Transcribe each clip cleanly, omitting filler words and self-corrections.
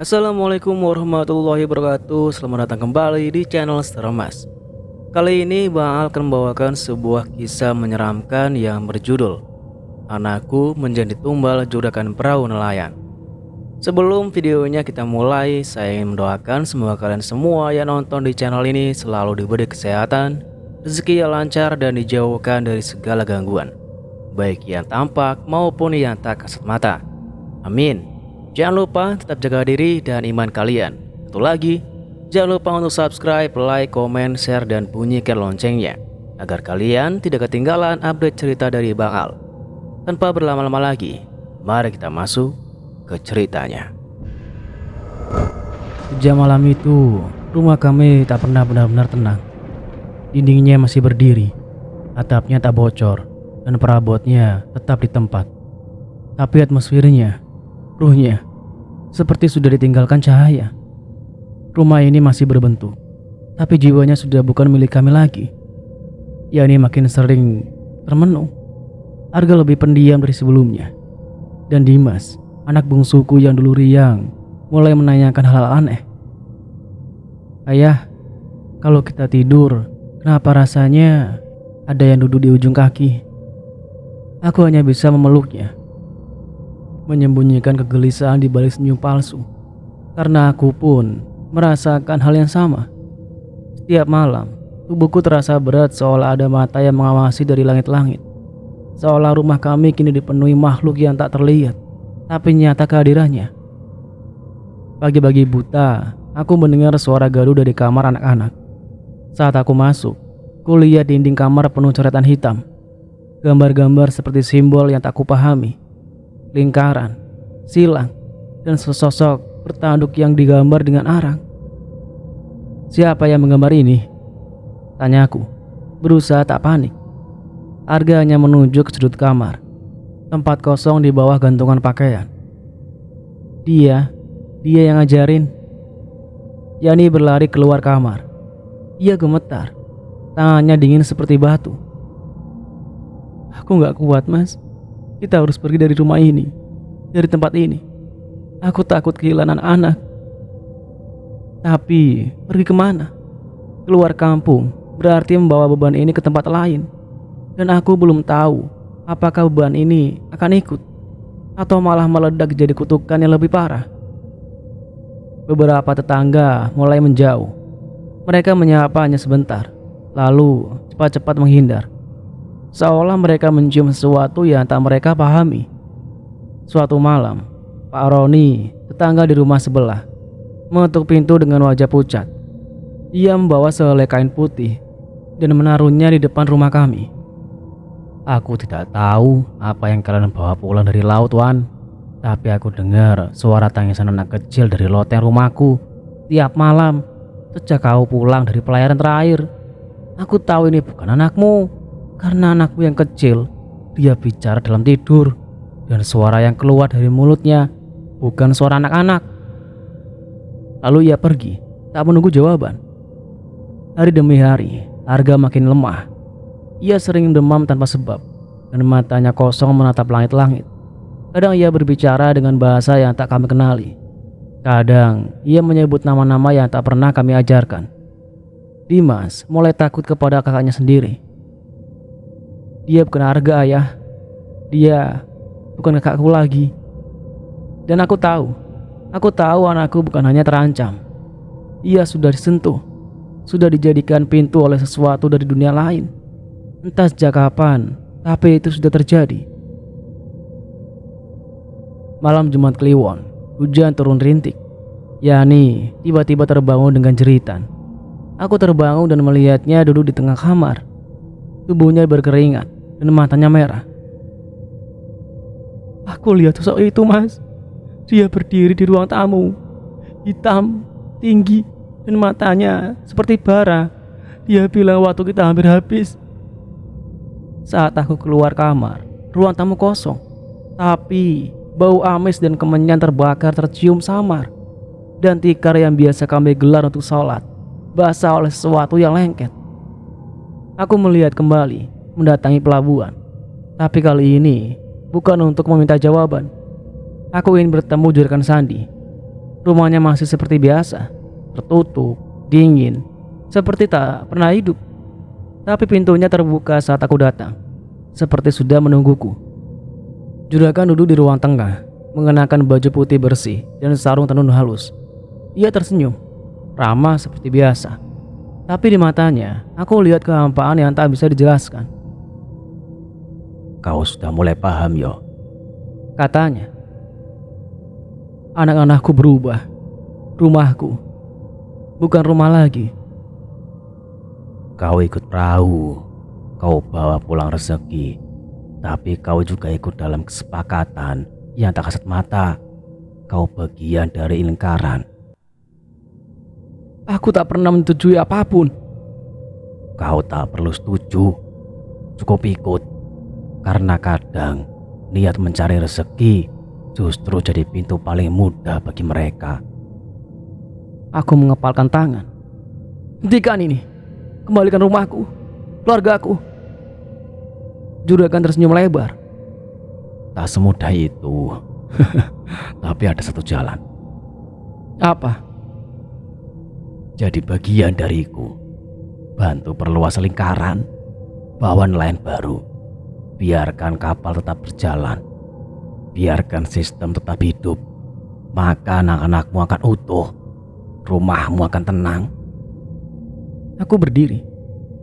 Assalamualaikum warahmatullahi wabarakatuh. Selamat datang kembali di channel Steremas. Kali ini Bang Al akan membawakan sebuah kisah menyeramkan yang berjudul Anakku Menjadi Tumbal Juragan Perahu Nelayan. Sebelum videonya kita mulai, saya ingin mendoakan semoga kalian semua yang nonton di channel ini selalu diberi kesehatan, rezeki yang lancar dan dijauhkan dari segala gangguan, baik yang tampak maupun yang tak kasat mata. Amin. Jangan lupa tetap jaga diri dan iman kalian. Satu lagi, jangan lupa untuk subscribe, like, komen, share, dan bunyikan loncengnya agar kalian tidak ketinggalan update cerita dari Bang Al. Tanpa berlama-lama lagi, mari kita masuk ke ceritanya. Sejak malam itu, rumah kami tak pernah benar-benar tenang. Dindingnya masih berdiri, atapnya tak bocor, dan perabotnya tetap di tempat. Tapi atmosfernya, ruhnya, seperti sudah ditinggalkan cahaya. Rumah ini masih berbentuk, tapi jiwanya sudah bukan milik kami lagi. Yakni makin sering termenung. Arga lebih pendiam dari sebelumnya. Dan Dimas, anak bungsuku yang dulu riang, mulai menanyakan hal-hal aneh. Ayah, kalau kita tidur, kenapa rasanya ada yang duduk di ujung kaki? Aku hanya bisa memeluknya, menyembunyikan kegelisahan di balik senyum palsu, karena aku pun merasakan hal yang sama. Setiap malam, tubuhku terasa berat seolah ada mata yang mengawasi dari langit-langit. Seolah rumah kami kini dipenuhi makhluk yang tak terlihat, tapi nyata kehadirannya. Pagi-pagi buta, aku mendengar suara gaduh dari kamar anak-anak. Saat aku masuk, kulihat dinding kamar penuh coretan hitam. Gambar-gambar seperti simbol yang tak kupahami. Lingkaran, silang, dan sesosok bertanduk yang digambar dengan arang. Siapa yang menggambar ini? Tanyaku, berusaha tak panik. Arga hanya menunjuk ke sudut kamar, tempat kosong di bawah gantungan pakaian. Dia yang ngajarin. Yani berlari keluar kamar. Ia gemetar, tangannya dingin seperti batu. Aku gak kuat, Mas. Kita harus pergi dari rumah ini, dari tempat ini. Aku takut kehilangan anak. Tapi pergi kemana? Keluar kampung berarti membawa beban ini ke tempat lain. Dan aku belum tahu apakah beban ini akan ikut atau malah meledak jadi kutukan yang lebih parah. Beberapa tetangga mulai menjauh. Mereka menyapa hanya sebentar, lalu cepat-cepat menghindar. Seolah mereka mencium sesuatu yang tak mereka pahami. Suatu malam, Pak Roni, tetangga di rumah sebelah, mengetuk pintu dengan wajah pucat. Ia membawa sehelai kain putih dan menaruhnya di depan rumah kami. Aku tidak tahu apa yang kalian bawa pulang dari laut, Wan. Tapi aku dengar suara tangisan anak kecil dari loteng rumahku tiap malam sejak kau pulang dari pelayaran terakhir. Aku tahu ini bukan anakmu, karena anakmu yang kecil, dia bicara dalam tidur, dan suara yang keluar dari mulutnya bukan suara anak-anak. Lalu ia pergi, tak menunggu jawaban. Hari demi hari, Arga makin lemah. Ia sering demam tanpa sebab, dan matanya kosong menatap langit-langit. Kadang ia berbicara dengan bahasa yang tak kami kenali. Kadang ia menyebut nama-nama yang tak pernah kami ajarkan. Dimas mulai takut kepada kakaknya sendiri. Dia bukan Arga, ayah. Dia bukan kakakku lagi. Dan aku tahu anakku bukan hanya terancam. Ia sudah disentuh, sudah dijadikan pintu oleh sesuatu dari dunia lain. Entah sejak kapan, tapi itu sudah terjadi. Malam Jumat Kliwon, hujan turun rintik. Yani tiba-tiba terbangun dengan jeritan. Aku terbangun dan melihatnya duduk di tengah kamar. Tubuhnya berkeringat dan matanya merah. Aku lihat sosok itu, Mas. Dia berdiri di ruang tamu, hitam, tinggi, dan matanya seperti bara. Dia bilang waktu kita hampir habis. Saat aku keluar kamar, ruang tamu kosong, tapi bau amis dan kemenyan terbakar tercium samar. Dan tikar yang biasa kami gelar untuk sholat basah oleh sesuatu yang lengket. Aku melihat kembali mendatangi pelabuhan, tapi kali ini bukan untuk meminta jawaban. Aku ingin bertemu Juragan Sandi. Rumahnya masih seperti biasa, tertutup, dingin, seperti tak pernah hidup. Tapi pintunya terbuka saat aku datang, seperti sudah menungguku. Juragan duduk di ruang tengah, mengenakan baju putih bersih dan sarung tenun halus. Ia tersenyum, ramah seperti biasa. Tapi di matanya, aku lihat kehampaan yang tak bisa dijelaskan. Kau sudah mulai paham, Yo, Katanya. Anak-anakku berubah. Rumahku bukan rumah lagi. Kau ikut perahu, kau bawa pulang rezeki, tapi kau juga ikut dalam kesepakatan yang tak kasat mata. Kau bagian dari lingkaran. Aku tak pernah menyetujui apapun. Kau tak perlu setuju, cukup ikut. Karena kadang niat mencari rezeki justru jadi pintu paling mudah bagi mereka. Aku mengepalkan tangan. Hentikan ini. Kembalikan rumahku, keluargaku. Juragan tersenyum lebar. Tak semudah itu. Tapi ada satu jalan. Apa? Jadi bagian dariku. Bantu perluas lingkaran. Bawa nelayan baru. Biarkan kapal tetap berjalan. Biarkan sistem tetap hidup. Maka anak-anakmu akan utuh. Rumahmu akan tenang. Aku berdiri.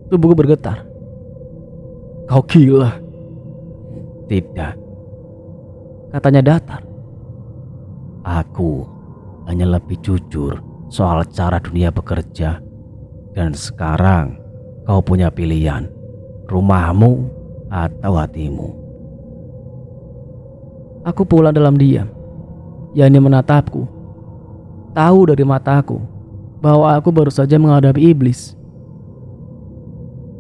Tubuhku bergetar. Kau gila. Tidak. Katanya datar. Aku hanya lebih jujur soal cara dunia bekerja. Dan sekarang kau punya pilihan. Rumahmu atau hatimu. Aku pulang dalam diam. Yani menatapku. Tahu dari mataku bahwa aku baru saja menghadapi iblis.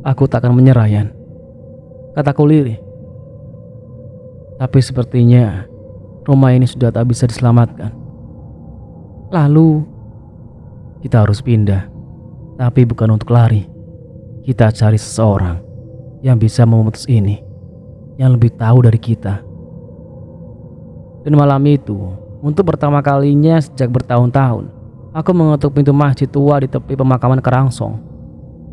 Aku tak akan menyerah, Yan. Kataku lirih. Tapi sepertinya rumah ini sudah tak bisa diselamatkan. Lalu kita harus pindah. Tapi bukan untuk lari. Kita cari seseorang yang bisa memutus ini, yang lebih tahu dari kita. Dan malam itu, untuk pertama kalinya sejak bertahun-tahun, aku mengetuk pintu masjid tua di tepi pemakaman Kerangsong,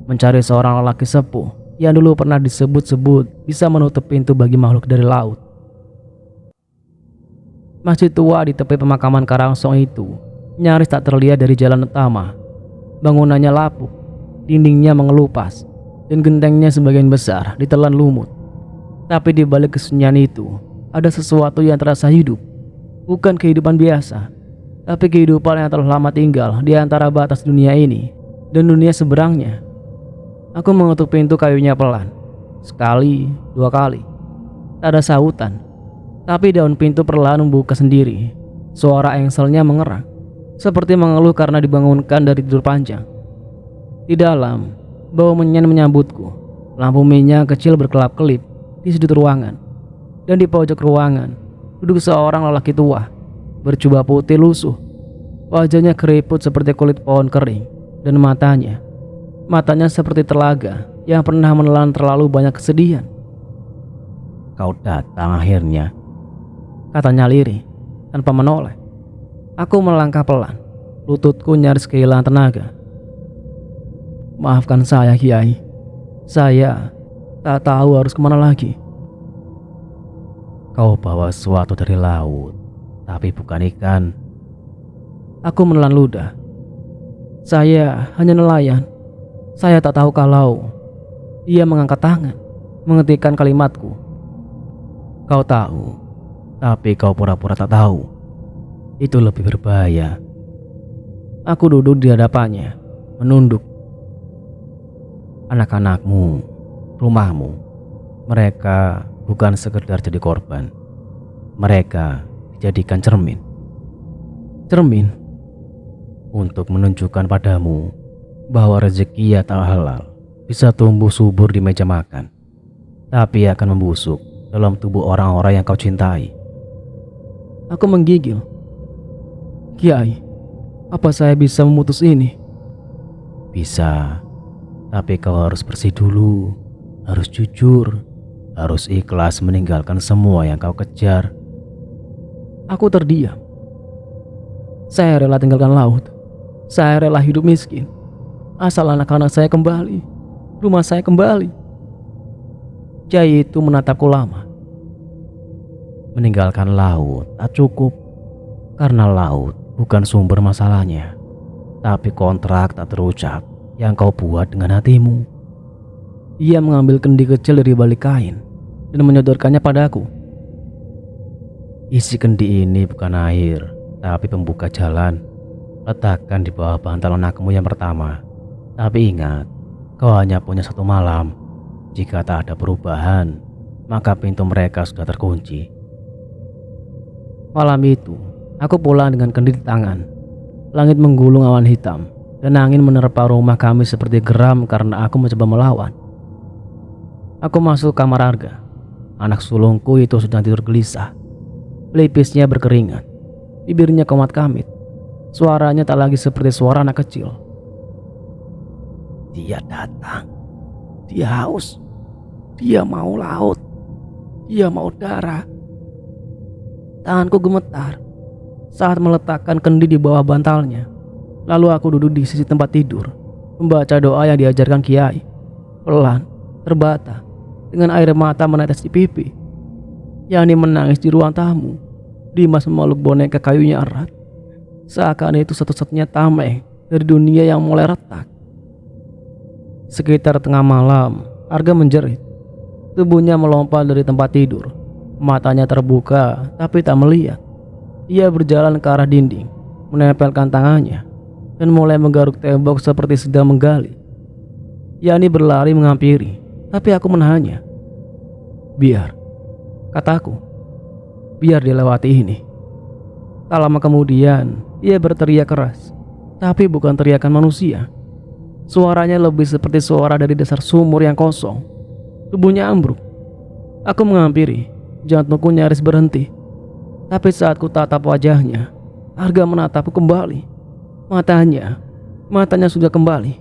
mencari seorang lelaki sepuh yang dulu pernah disebut-sebut bisa menutup pintu bagi makhluk dari laut. Masjid tua di tepi pemakaman Karangsong itu nyaris tak terlihat dari jalan utama. Bangunannya lapuk, dindingnya mengelupas, dan gentengnya sebagian besar ditelan lumut. Tapi di balik kesunyian itu, ada sesuatu yang terasa hidup. Bukan kehidupan biasa, tapi kehidupan yang telah lama tinggal di antara batas dunia ini dan dunia seberangnya. Aku mengetuk pintu kayunya pelan. Sekali, dua kali. Tak ada sautan. Tapi daun pintu perlahan membuka sendiri. Suara engselnya mengerang, seperti mengeluh karena dibangunkan dari tidur panjang. Di dalam, bau menyan menyambutku. Lampu minyak kecil berkelap-kelip di sudut ruangan. Dan di pojok ruangan, duduk seorang lelaki tua, berjubah putih lusuh. Wajahnya keriput seperti kulit pohon kering. Dan matanya seperti telaga yang pernah menelan terlalu banyak kesedihan. Kau datang akhirnya, Katanya lirih, tanpa menoleh. Aku melangkah pelan, lututku nyaris kehilangan tenaga. Maafkan saya, Kiai. Saya tak tahu harus kemana lagi. kau bawa sesuatu dari laut, tapi bukan ikan. Aku menelan ludah. Saya hanya nelayan. Saya tak tahu kalau... Ia mengangkat tangan, menghentikan kalimatku. Kau tahu, tapi kau pura-pura tak tahu. Itu lebih berbahaya. Aku duduk di hadapannya, menunduk. Anak-anakmu, rumahmu, mereka bukan sekedar jadi korban. Mereka dijadikan cermin. Cermin? Untuk menunjukkan padamu bahwa rezeki atau halal bisa tumbuh subur di meja makan, tapi akan membusuk dalam tubuh orang-orang yang kau cintai. Aku menggigil. Kiai, apa saya bisa memutus ini? Bisa, tapi kau harus bersih dulu, harus jujur, harus ikhlas meninggalkan semua yang kau kejar. Aku terdiam. Saya rela tinggalkan laut. Saya rela hidup miskin. Asal anak-anak saya kembali. Rumah saya kembali. Jai itu menatapku lama. Meninggalkan laut tak cukup, karena laut bukan sumber masalahnya, tapi kontrak tak terucap yang kau buat dengan hatimu. Ia mengambil kendi kecil dari balik kain dan menyodorkannya padaku. Isi kendi ini bukan air, tapi pembuka jalan. Letakkan di bawah bantal anakmu yang pertama. Tapi ingat, kau hanya punya 1 malam. Jika tak ada perubahan, maka pintu mereka sudah terkunci. Malam itu, aku pulang dengan kendi di tangan. Langit menggulung awan hitam dan angin menerpa rumah kami seperti geram karena aku mencoba melawan. Aku masuk kamar Arga. Anak sulungku itu sedang tidur gelisah. Pelipisnya berkeringat, bibirnya komat kamit. Suaranya tak lagi seperti suara anak kecil. Dia datang. Dia haus. Dia mau laut. Dia mau darah. Tanganku gemetar saat meletakkan kendi di bawah bantalnya. Lalu aku duduk di sisi tempat tidur, membaca doa yang diajarkan Kiai. Pelan, terbata, dengan air mata menetes di pipi. Yani menangis di ruang tamu. Dimas memeluk boneka kayunya erat. Seakan itu satu-satunya tameng dari dunia yang mulai retak. Sekitar tengah malam, Arga menjerit. Tubuhnya melompat dari tempat tidur. Matanya terbuka tapi tak melihat. Ia berjalan ke arah dinding, menempelkan tangannya, dan mulai menggaruk tembok seperti sedang menggali. Yani berlari menghampiri, tapi aku menahannya. Biar, kataku, biar dia lewati ini. Tak lama kemudian, ia berteriak keras, tapi bukan teriakan manusia. Suaranya lebih seperti suara dari dasar sumur yang kosong. Tubuhnya ambruk. Aku menghampiri, jantungku nyaris berhenti. Tapi saat ku tatap wajahnya, Arga menatapku kembali. Matanya sudah kembali.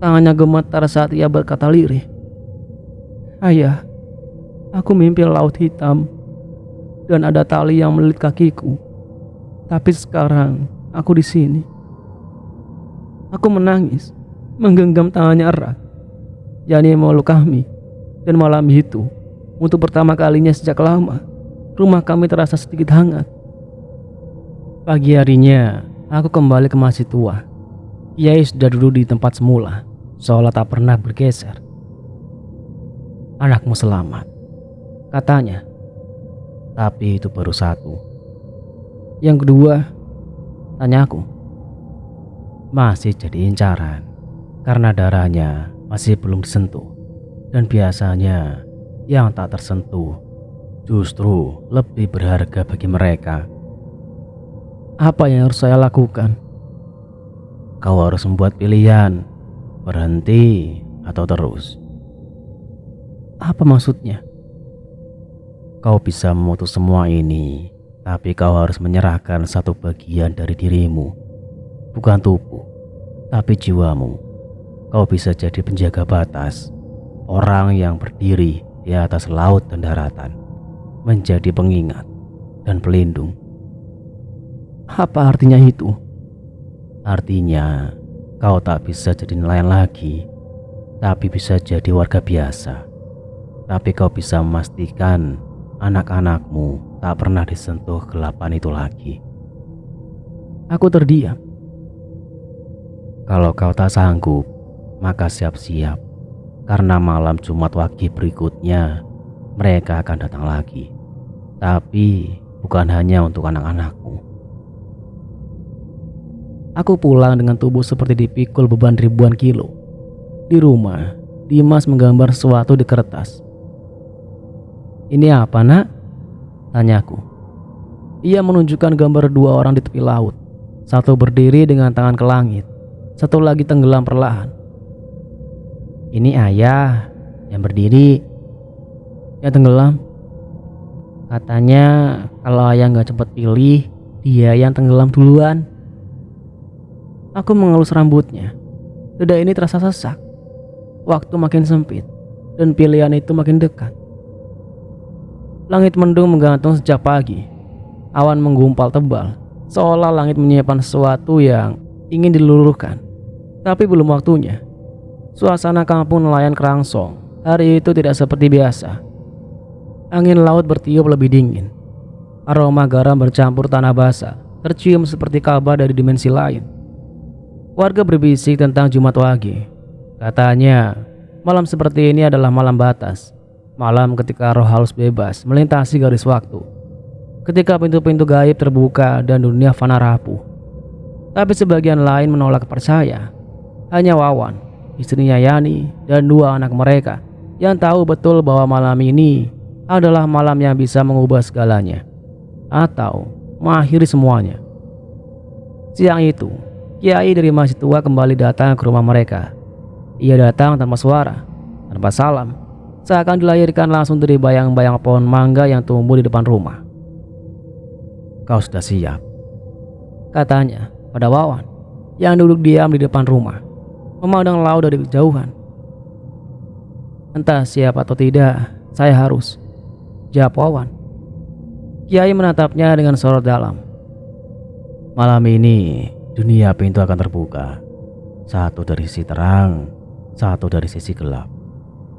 Tangannya gemetar saat ia berkata lirih. Ayah, aku mimpi laut hitam dan ada tali yang melilit kakiku. Tapi sekarang aku di sini. Aku menangis, menggenggam tangannya erat. Yani memeluk kami, dan malam itu, untuk pertama kalinya sejak lama, rumah kami terasa sedikit hangat. Pagi harinya, aku kembali ke masjid tua. Kiai sudah duduk di tempat semula, seolah tak pernah bergeser. Anakmu selamat, katanya. Tapi itu baru satu. Yang kedua, tanyaku. Masih jadi incaran, karena darahnya masih belum disentuh. Dan biasanya yang tak tersentuh justru lebih berharga bagi mereka. Apa yang harus saya lakukan? Kau harus membuat pilihan, berhenti atau terus. Apa maksudnya? Kau bisa memutus semua ini, tapi kau harus menyerahkan satu bagian dari dirimu. Bukan tubuh, tapi jiwamu. Kau bisa jadi penjaga batas, orang yang berdiri di atas laut dan daratan, menjadi pengingat dan pelindung. Apa artinya itu? Artinya, kau tak bisa jadi nelayan lagi, tapi bisa jadi warga biasa. Tapi kau bisa memastikan anak-anakmu tak pernah disentuh kegelapan itu lagi. Aku terdiam. Kalau kau tak sanggup, maka siap-siap, karena malam Jumat Wage berikutnya mereka akan datang lagi. Tapi bukan hanya untuk anak-anakmu. Aku pulang dengan tubuh seperti dipikul beban ribuan kilo. Di rumah, Dimas menggambar sesuatu di kertas. Ini apa, nak? Tanyaku. Ia menunjukkan gambar 2 orang di tepi laut. Satu berdiri dengan tangan ke langit, satu lagi tenggelam perlahan. Ini ayah yang berdiri, yang tenggelam. Katanya kalau ayah gak cepat pilih, dia yang tenggelam duluan. Aku mengelus rambutnya. Dada ini terasa sesak. Waktu makin sempit dan pilihan itu makin dekat. Langit mendung menggantung sejak pagi. Awan menggumpal tebal seolah langit menyimpan sesuatu yang ingin diluluhkan. Tapi belum waktunya. Suasana kampung nelayan Kerangsong hari itu tidak seperti biasa. Angin laut bertiup lebih dingin. Aroma garam bercampur tanah basah tercium seperti kabar dari dimensi lain. Warga berbisik tentang Jumat Wage. Katanya, malam seperti ini adalah malam batas. Malam ketika roh halus bebas melintasi garis waktu. Ketika pintu-pintu gaib terbuka dan dunia fana rapuh. Tapi sebagian lain menolak percaya. Hanya Wawan, istrinya Yani, dan 2 anak mereka yang tahu betul bahwa malam ini adalah malam yang bisa mengubah segalanya atau mengakhiri semuanya. Siang itu, Kiai dari Masjid Tua kembali datang ke rumah mereka. Ia datang tanpa suara, tanpa salam, seakan dilahirkan langsung dari bayang-bayang pohon mangga yang tumbuh di depan rumah. Kau sudah siap? Katanya pada Wawan yang duduk diam di depan rumah, memandang laut dari kejauhan. Entah siap atau tidak, saya harus, jawab Wawan. Kiai menatapnya dengan sorot dalam. Malam ini dunia pintu akan terbuka. Satu dari sisi terang, satu dari sisi gelap.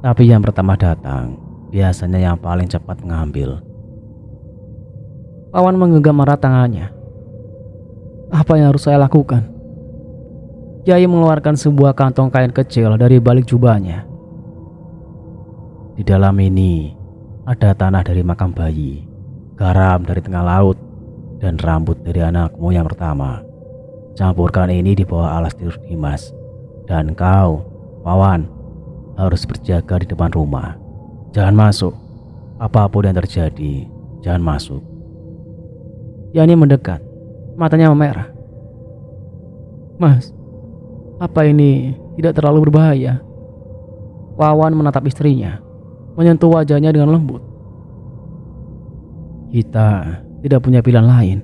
Tapi yang pertama datang biasanya yang paling cepat mengambil. Wawan menggenggam erat tangannya. Apa yang harus saya lakukan? Kiai mengeluarkan sebuah kantong kain kecil dari balik jubahnya. Di dalam ini ada tanah dari makam bayi, garam dari tengah laut, dan rambut dari anakmu yang pertama. Campurkan ini di bawah alas tidur Dimas. Dan kau, Wawan, harus berjaga di depan rumah. Jangan masuk. Apapun yang terjadi, jangan masuk. Yani mendekat, matanya memerah. Mas, apa ini tidak terlalu berbahaya? Wawan menatap istrinya, menyentuh wajahnya dengan lembut. Kita tidak punya pilihan lain.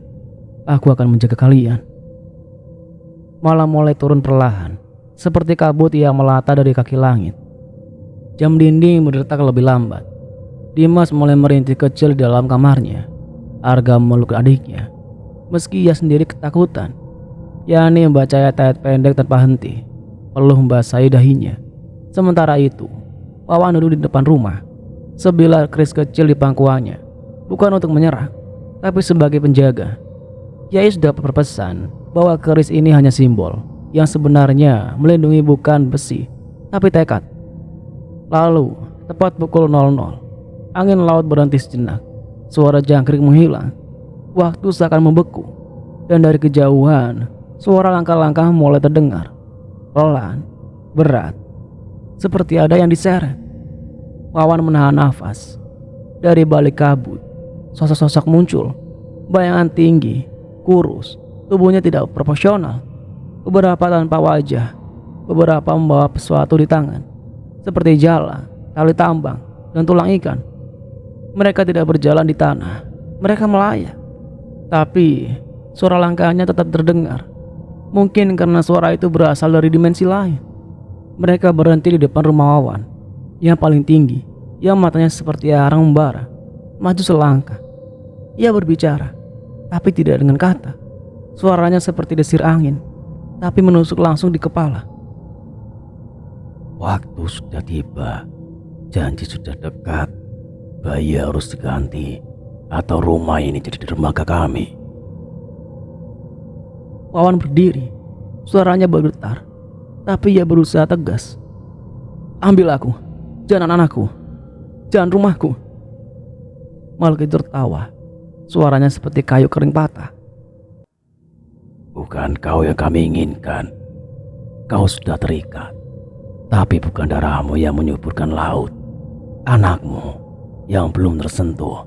Aku akan menjaga kalian. Malam mulai turun perlahan, seperti kabut yang melata dari kaki langit. Jam dinding berdetak lebih lambat. Dimas mulai merintih kecil di dalam kamarnya. Arga memeluk adiknya, meski ia sendiri ketakutan. Yani membaca ayat-ayat pendek tanpa henti, peluh membasahi dahinya. Sementara itu, Wawan duduk di depan rumah, sebilah keris kecil di pangkuannya, bukan untuk menyerang, tapi sebagai penjaga. Kiai sudah berpesan bahwa keris ini hanya simbol yang sebenarnya melindungi bukan besi, tapi tekad. Lalu, tepat pukul 00, angin laut berhenti sejenak, suara jangkrik menghilang, waktu seakan membeku, dan dari kejauhan, suara langkah-langkah mulai terdengar, pelan, berat, seperti ada yang diseret. Wawan menahan nafas. Dari balik kabut, sosok-sosok muncul, bayangan tinggi, kurus, tubuhnya tidak proporsional. Beberapa tanpa wajah, beberapa membawa sesuatu di tangan, seperti jala, tali tambang, dan tulang ikan. Mereka tidak berjalan di tanah, mereka melayang. Tapi suara langkahnya tetap terdengar. Mungkin karena suara itu berasal dari dimensi lain. Mereka berhenti di depan rumah Wawan, yang paling tinggi, yang matanya seperti arang membara. Maju selangkah. Ia berbicara, tapi tidak dengan kata. Suaranya seperti desir angin, tapi menusuk langsung di kepala. Waktu sudah tiba, janji sudah dekat. Bayi harus diganti, atau rumah ini jadi dermaga kami. Wawan berdiri, suaranya bergetar, tapi ia berusaha tegas. Ambil aku, jangan anakku, jangan rumahku. Makhluk itu tertawa, suaranya seperti kayu kering patah. Bukan kau yang kami inginkan. Kau sudah terikat. Tapi bukan darahmu yang menyuburkan laut. Anakmu yang belum tersentuh.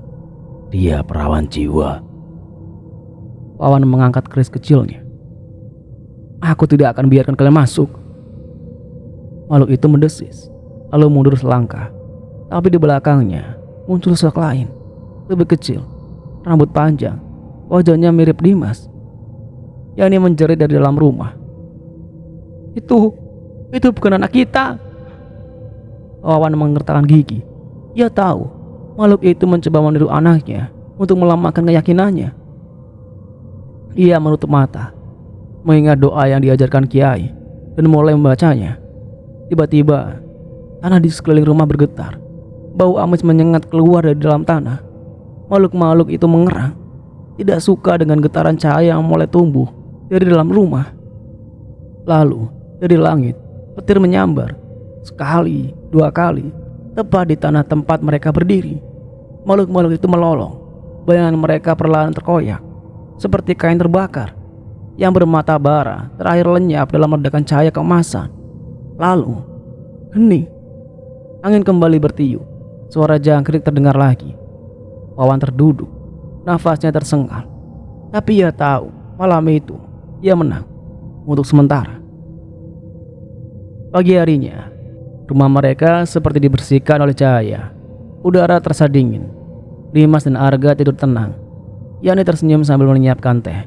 Dia perawan jiwa. Wawan mengangkat keris kecilnya. Aku tidak akan biarkan kalian masuk. Makhluk itu mendesis, lalu mundur selangkah. Tapi di belakangnya muncul sosok lain, lebih kecil, rambut panjang, wajahnya mirip Dimas. Yani menjerit dari dalam rumah. Itu bukan anak kita. Wawan mengertakkan gigi. Ia tahu makhluk itu mencoba meniru anaknya untuk melemahkan keyakinannya. Ia menutup mata, mengingat doa yang diajarkan Kiai, dan mulai membacanya. Tiba-tiba, tanah di sekeliling rumah bergetar. Bau amis menyengat keluar dari dalam tanah. Makhluk-makhluk itu mengerang, tidak suka dengan getaran cahaya yang mulai tumbuh dari dalam rumah. Lalu, dari langit, petir menyambar. Sekali, dua kali, tepat di tanah tempat mereka berdiri. Makhluk-makhluk itu melolong. Bayangan mereka perlahan terkoyak, seperti kain terbakar yang bermata bara terakhir lenyap dalam ledakan cahaya keemasan. Lalu, hening. Angin kembali bertiup. Suara jangkrik terdengar lagi. Wawan terduduk, nafasnya tersengal. Tapi ia tahu malam itu ia menang untuk sementara. Pagi harinya, rumah mereka seperti dibersihkan oleh cahaya. Udara terasa dingin. Dimas dan Arga tidur tenang. Yani tersenyum sambil menyiapkan teh.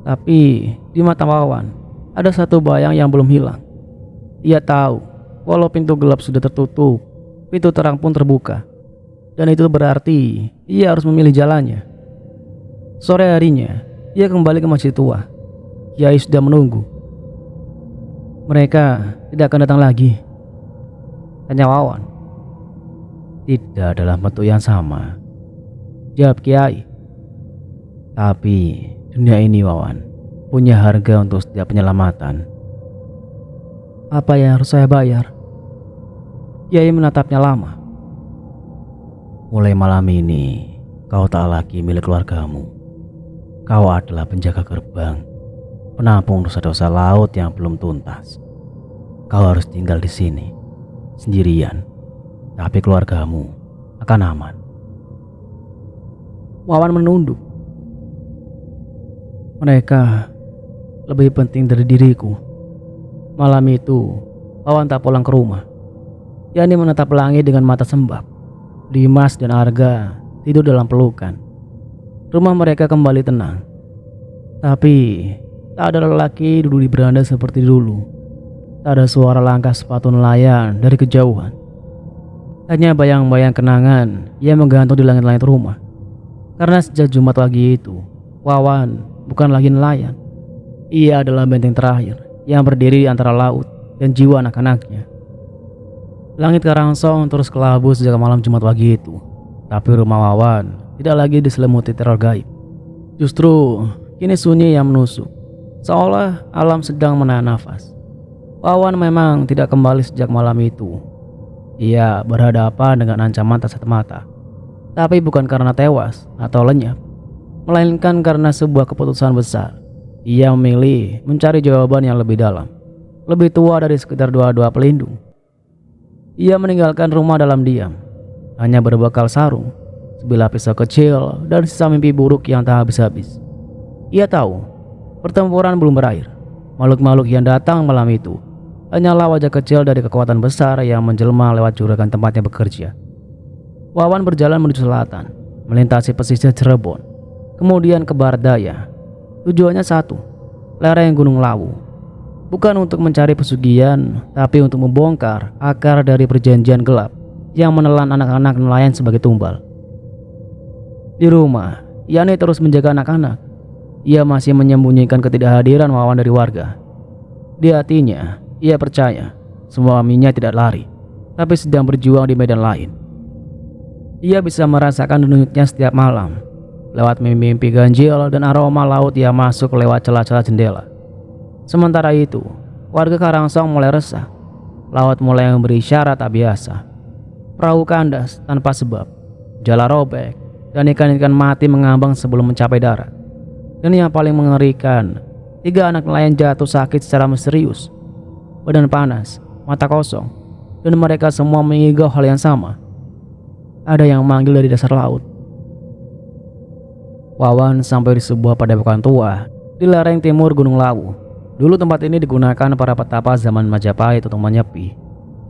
Tapi di mata Wawan ada satu bayang yang belum hilang. Ia tahu walau pintu gelap sudah tertutup, pintu terang pun terbuka. Dan itu berarti ia harus memilih jalannya. Sore harinya, ia kembali ke masjid tua. Kiai sudah menunggu. Mereka tidak akan datang lagi, tanya Wawan. Tidak dalam bentuk yang sama, Jawab Kiai. tapi dunia ini, Wawan, punya harga untuk setiap penyelamatan. Apa yang harus saya bayar? Kiai menatapnya lama. Mulai malam ini, kau tak lagi milik keluargamu. Kau adalah penjaga gerbang, penampung dosa-dosa laut yang belum tuntas. Kau harus tinggal di sini, sendirian, tapi keluargamu akan aman. Wawan menunduk. Mereka lebih penting dari diriku. Malam itu, Wawan tak pulang ke rumah. Yani menatap langit dengan mata sembab. Dimas dan Arga tidur dalam pelukan. Rumah mereka kembali tenang. Tapi tak ada lelaki duduk di beranda seperti dulu. Tak ada suara langkah sepatu nelayan dari kejauhan. Hanya bayang-bayang kenangan yang menggantung di langit-langit rumah. Karena sejak Jumat pagi itu, Wawan bukan lagi nelayan. Ia adalah benteng terakhir yang berdiri antara laut dan jiwa anak-anaknya. Langit Karangsong terus kelabu sejak malam Jumat pagi itu. Tapi rumah Wawan tidak lagi diselimuti teror gaib. Justru kini sunyi yang menusuk, seolah alam sedang menahan nafas. Wawan memang tidak kembali sejak malam itu. Ia berhadapan dengan ancaman tak kasat mata. Tapi bukan karena tewas atau lenyap, melainkan karena sebuah keputusan besar. Ia memilih mencari jawaban yang lebih dalam, lebih tua dari sekitar dua-dua pelindung. Ia meninggalkan rumah dalam diam, hanya berbekal sarung, sebilah pisau kecil, dan sisa mimpi buruk yang tak habis-habis. Ia tahu pertempuran belum berakhir. Makhluk-makhluk yang datang malam itu hanyalah wajah kecil dari kekuatan besar yang menjelma lewat juragan tempatnya bekerja. Wawan berjalan menuju selatan, melintasi pesisir Cirebon, kemudian ke barat daya. Tujuannya satu, lereng Gunung Lawu. Bukan untuk mencari pesugihan, tapi untuk membongkar akar dari perjanjian gelap yang menelan anak-anak nelayan sebagai tumbal. Di rumah, Yani terus menjaga anak-anak. Ia masih menyembunyikan ketidakhadiran Wawan dari warga. Di hatinya, ia percaya suaminya tidak lari, tapi sedang berjuang di medan lain. Ia bisa merasakan denyutnya setiap malam, lewat mimpi-mimpi ganjil dan aroma laut yang masuk lewat celah-celah jendela. Sementara itu, warga Karangsong mulai resah. Laut mulai memberi isyarat tak biasa. Perahu kandas tanpa sebab, jala robek, dan ikan-ikan mati mengambang sebelum mencapai darat. Dan yang paling mengerikan, 3 anak nelayan jatuh sakit secara misterius. Badan panas, mata kosong, dan mereka semua mengigau hal yang sama. Ada yang memanggil dari dasar laut. Wawan sampai di sebuah padepokan tua di lereng timur Gunung Lawu. Dulu tempat ini digunakan para petapa zaman Majapahit untuk menyepi.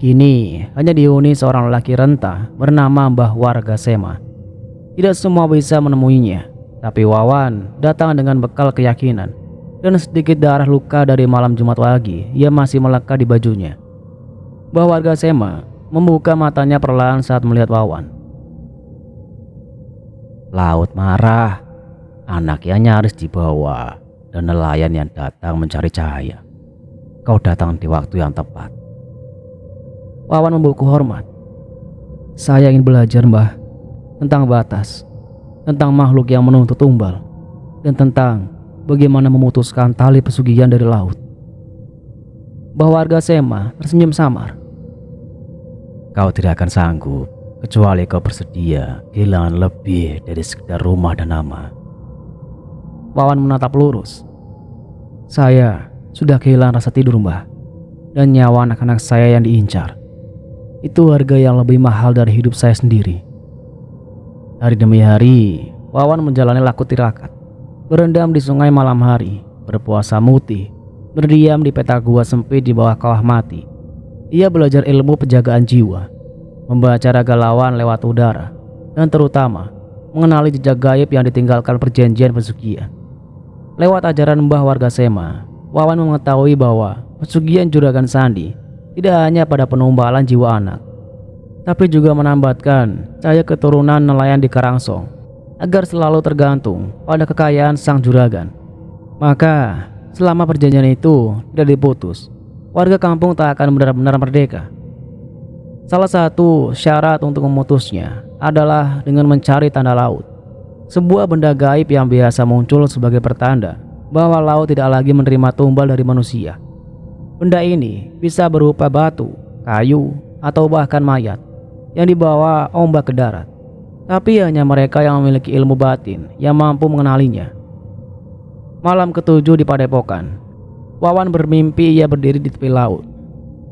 Kini hanya dihuni seorang lelaki renta bernama Mbah Wargasema. Tidak semua bisa menemuinya, tapi Wawan datang dengan bekal keyakinan dan sedikit darah luka dari malam Jumat pagi yang masih melekat di bajunya. Mbah Wargasema membuka matanya perlahan saat melihat Wawan. Laut marah, anaknya nyaris dibawa. dan nelayan yang datang mencari cahaya. Kau datang di waktu yang tepat. Wawan membungkuk hormat. Saya ingin belajar, Mbah, tentang batas, tentang makhluk yang menuntut tumbal, dan tentang bagaimana memutuskan tali pesugihan dari laut. Mbah Warga Sema tersenyum samar. Kau tidak akan sanggup kecuali kau bersedia kehilangan lebih dari sekedar rumah dan nama. Wawan menatap lurus. Saya sudah kehilangan rasa tidur, Mbah, dan nyawa anak-anak saya yang diincar. Itu harga yang lebih mahal dari hidup saya sendiri. Hari demi hari, Wawan menjalani laku tirakat, berendam di sungai malam hari, berpuasa mutih, berdiam di petak gua sempit di bawah kawah mati. Ia belajar ilmu penjagaan jiwa, membaca raga lawan lewat udara, dan terutama mengenali jejak gaib yang ditinggalkan perjanjian pesugihan. Lewat ajaran Mbah Warga Sema, Wawan mengetahui bahwa pesugihan Juragan Sandi tidak hanya pada penumbalan jiwa anak, tapi juga menambatkan cahaya keturunan nelayan di Karangsong agar selalu tergantung pada kekayaan sang juragan. Maka selama perjanjian itu tidak diputus, warga kampung tak akan benar-benar merdeka. Salah satu syarat untuk memutusnya adalah dengan mencari tanda laut, sebuah benda gaib yang biasa muncul sebagai pertanda bahwa laut tidak lagi menerima tumbal dari manusia. Benda ini bisa berupa batu, kayu, atau bahkan mayat yang dibawa ombak ke darat. Tapi hanya mereka yang memiliki ilmu batin yang mampu mengenalinya. Malam ketujuh di Padepokan, Wawan bermimpi ia berdiri di tepi laut,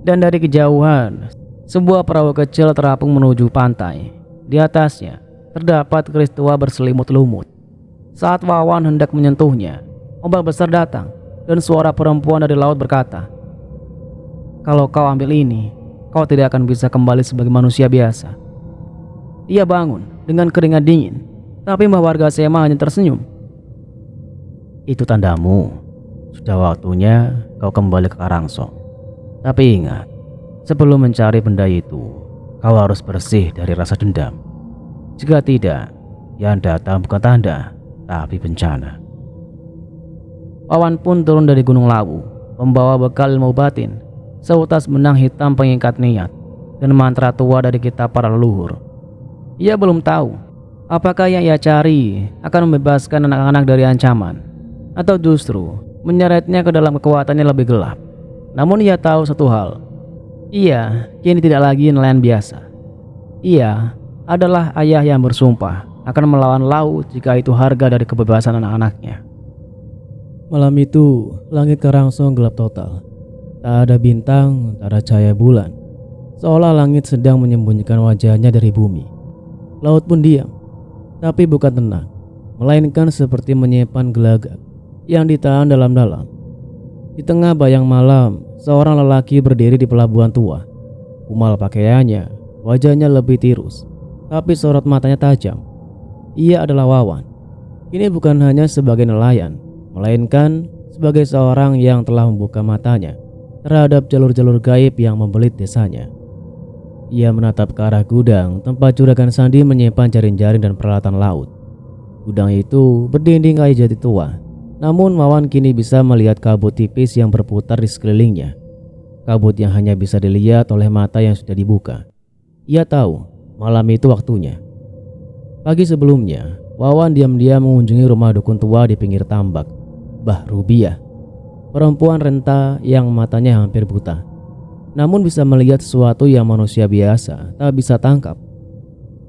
dan dari kejauhan sebuah perahu kecil terapung menuju pantai. Di atasnya terdapat keris tua berselimut lumut. Saat Wawan hendak menyentuhnya, ombak besar datang dan suara perempuan dari laut berkata, "Kalau kau ambil ini, kau tidak akan bisa kembali sebagai manusia biasa." Ia bangun dengan keringat dingin, tapi Mbah Warga Sema hanya tersenyum. Itu tandamu. Sudah waktunya kau kembali ke Karangsong. Tapi ingat, sebelum mencari benda itu, kau harus bersih dari rasa dendam. Jika tidak, yang datang bukan tanda, tapi bencana. Wawan pun turun dari Gunung Lawu, membawa bekal ilmu batin, seutas benang hitam pengikat niat, dan mantra tua dari kitab para leluhur. Ia belum tahu apakah yang ia cari akan membebaskan anak-anak dari ancaman, atau justru menyeretnya ke dalam kekuatannya lebih gelap. Namun ia tahu satu hal, ia kini tidak lagi nelayan biasa. Ia adalah ayah yang bersumpah akan melawan laut jika itu harga dari kebebasan anak-anaknya. Malam itu, langit Karangsong gelap total. Tak ada bintang, tak ada cahaya bulan. Seolah langit sedang menyembunyikan wajahnya dari bumi. Laut pun diam, tapi bukan tenang, melainkan seperti menyimpan gelagak yang ditahan dalam-dalam. Di tengah bayang malam, seorang lelaki berdiri di pelabuhan tua. Kumal pakaiannya, wajahnya lebih tirus, tapi sorot matanya tajam. Ia adalah Wawan. Ini bukan hanya sebagai nelayan, melainkan sebagai seorang yang telah membuka matanya terhadap jalur-jalur gaib yang membelit desanya. Ia menatap ke arah gudang tempat Juragan Sandi menyimpan jaring-jaring dan peralatan laut. Gudang itu berdinding kayu jati tua, namun Wawan kini bisa melihat kabut tipis yang berputar di sekelilingnya. Kabut yang hanya bisa dilihat oleh mata yang sudah dibuka. Ia tahu malam itu waktunya. Pagi sebelumnya, Wawan diam-diam mengunjungi rumah dukun tua di pinggir tambak, Mbah Rubiah, perempuan renta yang matanya hampir buta, namun bisa melihat sesuatu yang manusia biasa tak bisa tangkap.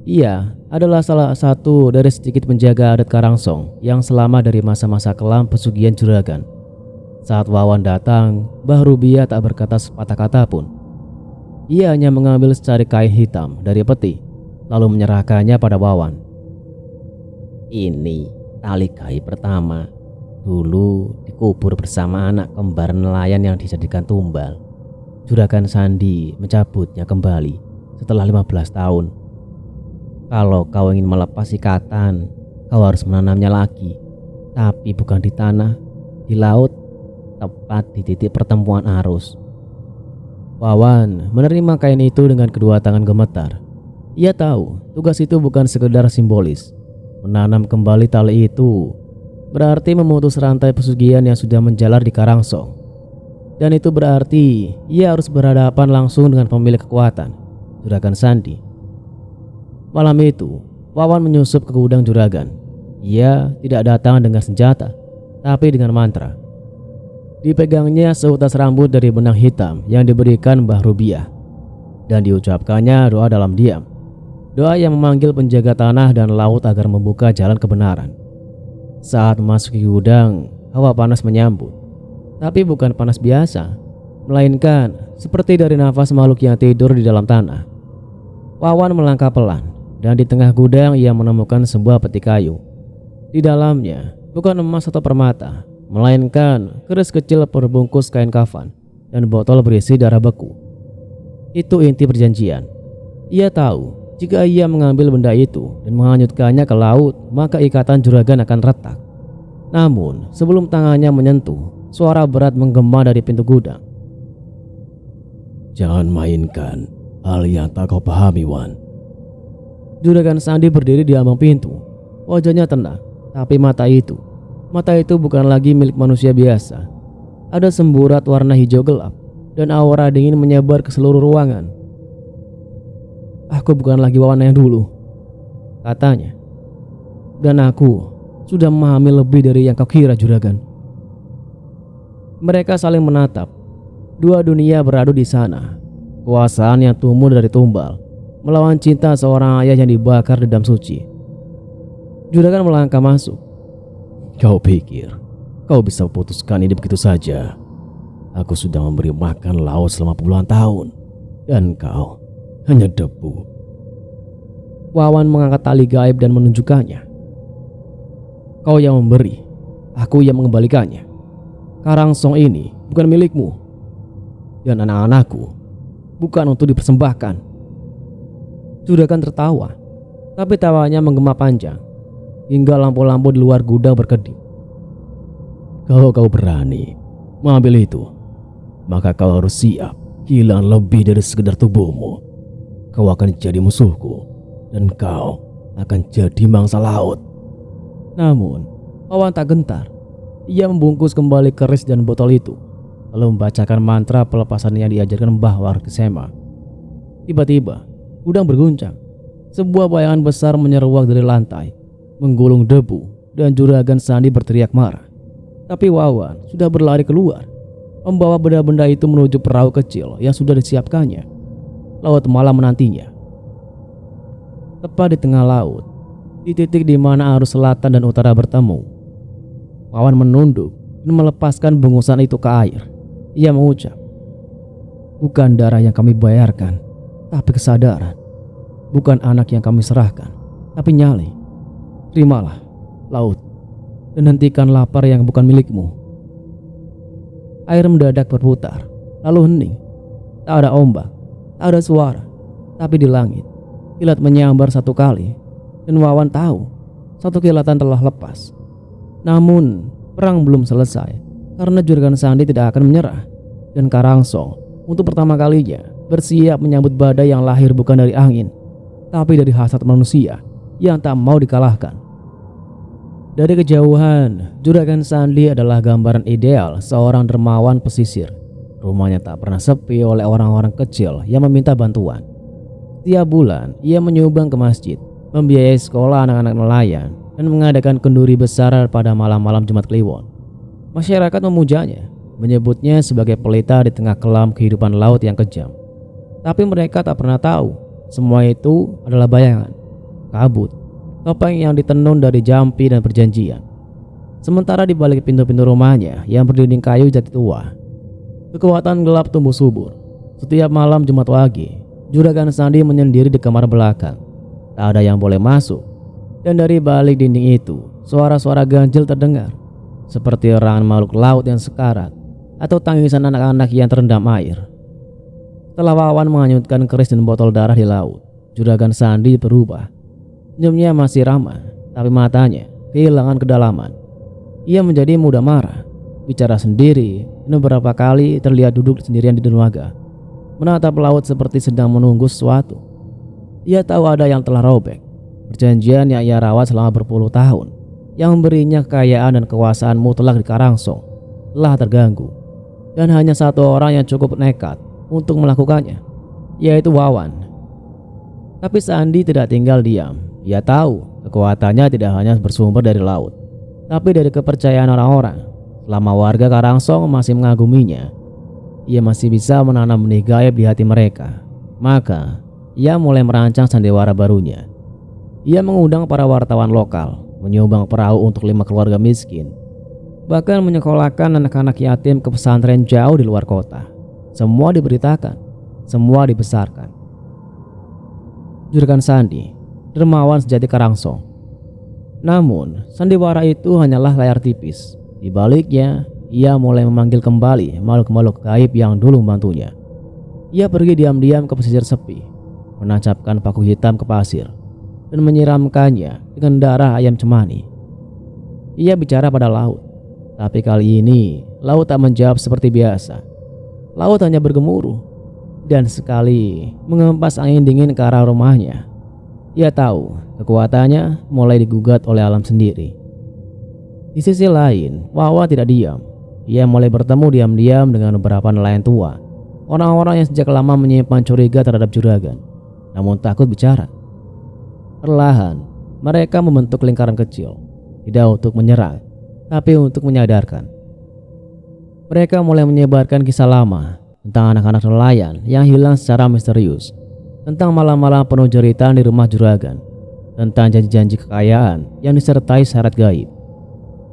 Ia adalah salah satu dari sedikit penjaga adat Karangsong yang selama dari masa-masa kelam pesugihan juragan. Saat Wawan datang, Mbah Rubiah tak berkata sepatah kata pun. Ia hanya mengambil secari kain hitam dari peti, lalu menyerahkannya pada Wawan. "Ini tali gaib pertama. Dulu dikubur bersama anak kembar nelayan yang dijadikan tumbal. Juragan Sandi mencabutnya kembali setelah 15 tahun. Kalau kau ingin melepas ikatan, kau harus menanamnya lagi. Tapi bukan di tanah, di laut, tepat di titik pertemuan arus." Wawan menerima kain itu dengan kedua tangan gemetar. Ia tahu tugas itu bukan sekedar simbolis. Menanam kembali tali itu berarti memutus rantai pesugihan yang sudah menjalar di Karangsong. Dan itu berarti ia harus berhadapan langsung dengan pemilik kekuatan, Juragan Sandi. Malam itu, Wawan menyusup ke gudang juragan. Ia tidak datang dengan senjata, tapi dengan mantra. Dipegangnya seutas rambut dari benang hitam yang diberikan Mbah Rubiah, dan diucapkannya doa dalam diam. Doa yang memanggil penjaga tanah dan laut agar membuka jalan kebenaran. Saat memasuki gudang, hawa panas menyambut. Tapi bukan panas biasa, melainkan seperti dari nafas makhluk yang tidur di dalam tanah. Wawan melangkah pelan, dan di tengah gudang ia menemukan sebuah peti kayu. Di dalamnya bukan emas atau permata, melainkan keris kecil berbungkus kain kafan dan botol berisi darah beku. Itu inti perjanjian. Ia tahu jika ia mengambil benda itu dan menghanyutkannya ke laut, maka ikatan juragan akan retak. Namun sebelum tangannya menyentuh, suara berat menggema dari pintu gudang. Jangan mainkan hal yang tak kau pahami, Wan. Juragan Sandi berdiri di ambang pintu. Wajahnya tenang, tapi mata itu bukan lagi milik manusia biasa. Ada semburat warna hijau gelap dan aura dingin menyebar ke seluruh ruangan. Aku bukan lagi Wawan yang dulu, katanya. Dan aku sudah memahami lebih dari yang kau kira, juragan. Mereka saling menatap. Dua dunia beradu di sana. Kuasaan yang tumbuh dari tumbal melawan cinta seorang ayah yang dibakar dendam suci. Juragan melangkah masuk. Kau pikir kau bisa putuskan ini begitu saja? Aku sudah memberi makan laut selama puluhan tahun, dan kau hanya debu. Wawan mengangkat tali gaib dan menunjukkannya. Kau yang memberi, aku yang mengembalikannya. Karangsong ini bukan milikmu, dan anak-anakku bukan untuk dipersembahkan. Juragan tertawa, tapi tawanya menggema panjang hingga lampu-lampu di luar gudang berkedip. Kalau kau berani mengambil itu, maka kau harus siap kehilangan lebih dari sekedar tubuhmu. Kau akan jadi musuhku, dan kau akan jadi mangsa laut. Namun Wawan tak gentar. Ia membungkus kembali keris dan botol itu, lalu membacakan mantra pelepasan yang diajarkan Mbah Wargesema. Tiba-tiba gudang berguncang. Sebuah bayangan besar menyeruak dari lantai, menggulung debu, dan juragan Sandi berteriak marah. Tapi Wawan sudah berlari keluar, membawa benda-benda itu menuju perahu kecil yang sudah disiapkannya. Laut malam menantinya. Tepat di tengah laut, di titik di mana arus selatan dan utara bertemu, Wawan menunduk dan melepaskan bungkusan itu ke air. Ia mengucap, bukan darah yang kami bayarkan, tapi kesadaran. Bukan anak yang kami serahkan, tapi nyali. Terimalah, laut, dan hentikan lapar yang bukan milikmu. Air mendadak berputar, lalu hening. Tak ada ombak, tak ada suara, tapi di langit kilat menyambar satu kali, dan Wawan tahu satu kilatan telah lepas. Namun perang belum selesai, karena juragan Sandi tidak akan menyerah, dan Karangsong untuk pertama kalinya bersiap menyambut badai yang lahir bukan dari angin, tapi dari hasrat manusia yang tak mau dikalahkan. Dari kejauhan, juragan Sandi adalah gambaran ideal seorang dermawan pesisir. Rumahnya tak pernah sepi oleh orang-orang kecil yang meminta bantuan. Tiap bulan ia menyumbang ke masjid, membiayai sekolah anak-anak nelayan, dan mengadakan kenduri besar pada malam-malam Jumat Kliwon. Masyarakat memujanya, menyebutnya sebagai pelita di tengah kelam kehidupan laut yang kejam. Tapi mereka tak pernah tahu, semua itu adalah bayangan, kabut, topeng yang ditenun dari jampi dan perjanjian. Sementara di balik pintu-pintu rumahnya yang berdinding kayu jati tua, kekuatan gelap tumbuh subur. Setiap malam Jumat Wage, juragan Sandi menyendiri di kamar belakang. Tak ada yang boleh masuk, dan dari balik dinding itu suara-suara ganjil terdengar, seperti erangan makhluk laut yang sekarat atau tangisan anak-anak yang terendam air. Setelah Wawan menghanyutkan keris dan botol darah di laut, juragan Sandi berubah. Senyumnya masih ramah, tapi matanya kehilangan kedalaman. Ia menjadi mudah marah, bicara sendiri, dan beberapa kali terlihat duduk sendirian di dermaga, menatap laut seperti sedang menunggu sesuatu. Ia tahu ada yang telah robek, perjanjian yang ia rawat selama berpuluh tahun. yang memberinya kekayaan dan kekuasaan mutlak di Karangsong telah terganggu. Dan hanya satu orang yang cukup nekat untuk melakukannya, yaitu Wawan. Tapi Sandi tidak tinggal diam. Ia tahu kekuatannya tidak hanya bersumber dari laut, tapi dari kepercayaan orang-orang. Selama warga Karangsong masih mengaguminya, ia masih bisa menanam benih gaib di hati mereka. Maka ia mulai merancang sandiwara barunya. Ia mengundang para wartawan lokal, menyumbang perahu untuk 5 keluarga miskin, bahkan menyekolahkan anak-anak yatim ke pesantren jauh di luar kota. Semua diberitakan, semua dibesarkan. Juragan Sandi, dermawan sejati Karangsong. Namun, sandiwara itu hanyalah layar tipis. Di baliknya, ia mulai memanggil kembali makhluk-makhluk gaib yang dulu membantunya. Ia pergi diam-diam ke pesisir sepi, menancapkan paku hitam ke pasir, dan menyiramkannya dengan darah ayam cemani. Ia bicara pada laut, tapi kali ini laut tak menjawab seperti biasa. Laut hanya bergemuruh, dan sekali mengempas angin dingin ke arah rumahnya. Ia tahu kekuatannya mulai digugat oleh alam sendiri. Di sisi lain, Wawan tidak diam. Ia mulai bertemu diam-diam dengan beberapa nelayan tua, orang-orang yang sejak lama menyimpan curiga terhadap juragan, namun takut bicara. Perlahan, mereka membentuk lingkaran kecil, tidak untuk menyerang, tapi untuk menyadarkan. Mereka mulai menyebarkan kisah lama tentang anak-anak nelayan yang hilang secara misterius, tentang malam-malam penuh jeritan di rumah juragan, tentang janji-janji kekayaan yang disertai syarat gaib.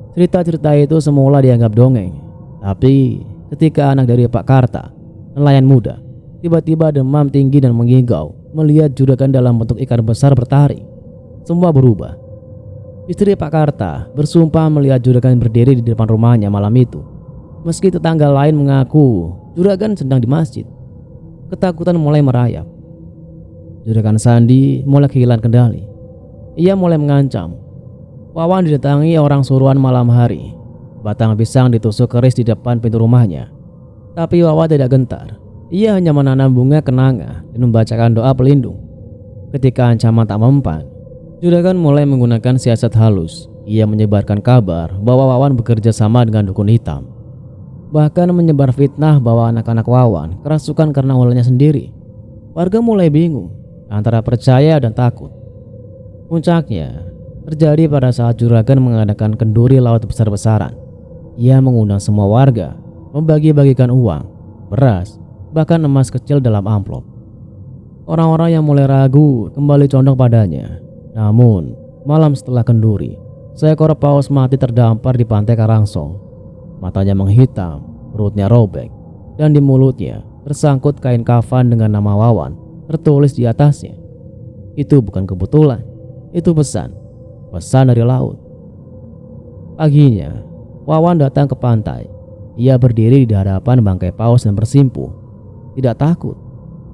Cerita-cerita itu semula dianggap dongeng, tapi ketika anak dari Pak Karta, nelayan muda, tiba-tiba demam tinggi dan mengigau melihat juragan dalam bentuk ikan besar bertaring, semua berubah. Istri Pak Karta bersumpah melihat juragan berdiri di depan rumahnya malam itu, meski tetangga lain mengaku juragan sedang di masjid. Ketakutan mulai merayap. Juragan Sandi mulai kehilangan kendali. Ia mulai mengancam. Wawan didatangi orang suruhan malam hari. Batang pisang ditusuk keris di depan pintu rumahnya. Tapi Wawan tidak gentar. Ia hanya menanam bunga kenanga dan membacakan doa pelindung. Ketika ancaman tak mempan, juragan mulai menggunakan siasat halus. Ia menyebarkan kabar bahwa Wawan bekerja sama dengan dukun hitam. Bahkan menyebar fitnah bahwa anak-anak Wawan kerasukan karena ulahnya sendiri. Warga mulai bingung antara percaya dan takut. Puncaknya terjadi pada saat juragan mengadakan kenduri laut besar-besaran. Ia mengundang semua warga, membagi-bagikan uang, beras, bahkan emas kecil dalam amplop. Orang-orang yang mulai ragu kembali condong padanya. Namun, malam setelah kenduri, seekor paus mati terdampar di pantai Karangsong. Matanya menghitam, perutnya robek, dan di mulutnya tersangkut kain kafan dengan nama Wawan tertulis di atasnya. Itu bukan kebetulan, itu pesan dari laut. Paginya, Wawan datang ke pantai. Ia berdiri di hadapan bangkai paus dan bersimpuh. Tidak takut,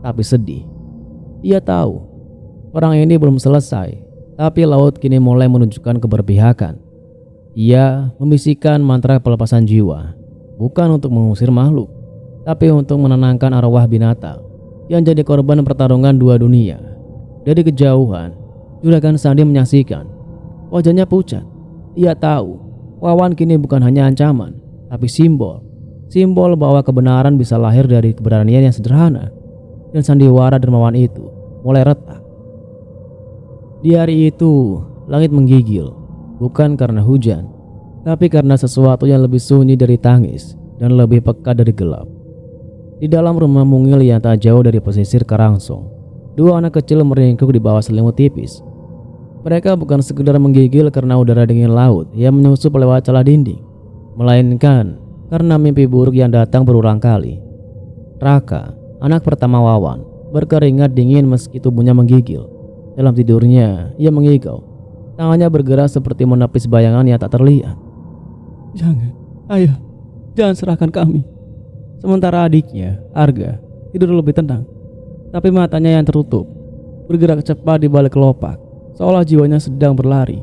tapi sedih. Ia tahu perang ini belum selesai, tapi laut kini mulai menunjukkan keberpihakan. Ia membisikkan mantra pelepasan jiwa, bukan untuk mengusir makhluk, tapi untuk menenangkan arwah binatang yang jadi korban pertarungan dua dunia. Dari kejauhan, Juragan Sandi menyaksikan. Wajahnya pucat. Ia tahu Wawan kini bukan hanya ancaman, tapi simbol bahwa kebenaran bisa lahir dari keberanian yang sederhana. Dan sandiwara dermawan itu mulai retak. Di hari itu, langit menggigil, bukan karena hujan, tapi karena sesuatu yang lebih sunyi dari tangis dan lebih peka dari gelap. Di dalam rumah mungil yang tak jauh dari pesisir Karangsong, dua anak kecil meringkuk di bawah selimut tipis. Mereka bukan sekedar menggigil karena udara dingin laut yang menyusup lewat celah dinding, melainkan karena mimpi buruk yang datang berulang kali. Raka, anak pertama Wawan, berkeringat dingin meski tubuhnya menggigil. Dalam tidurnya, ia mengigau. Tangannya bergerak seperti menepis bayangan yang tak terlihat. "Jangan, ayah, jangan serahkan kami." Sementara adiknya, Arga, tidur lebih tenang, tapi matanya yang tertutup bergerak cepat di balik kelopak, seolah jiwanya sedang berlari.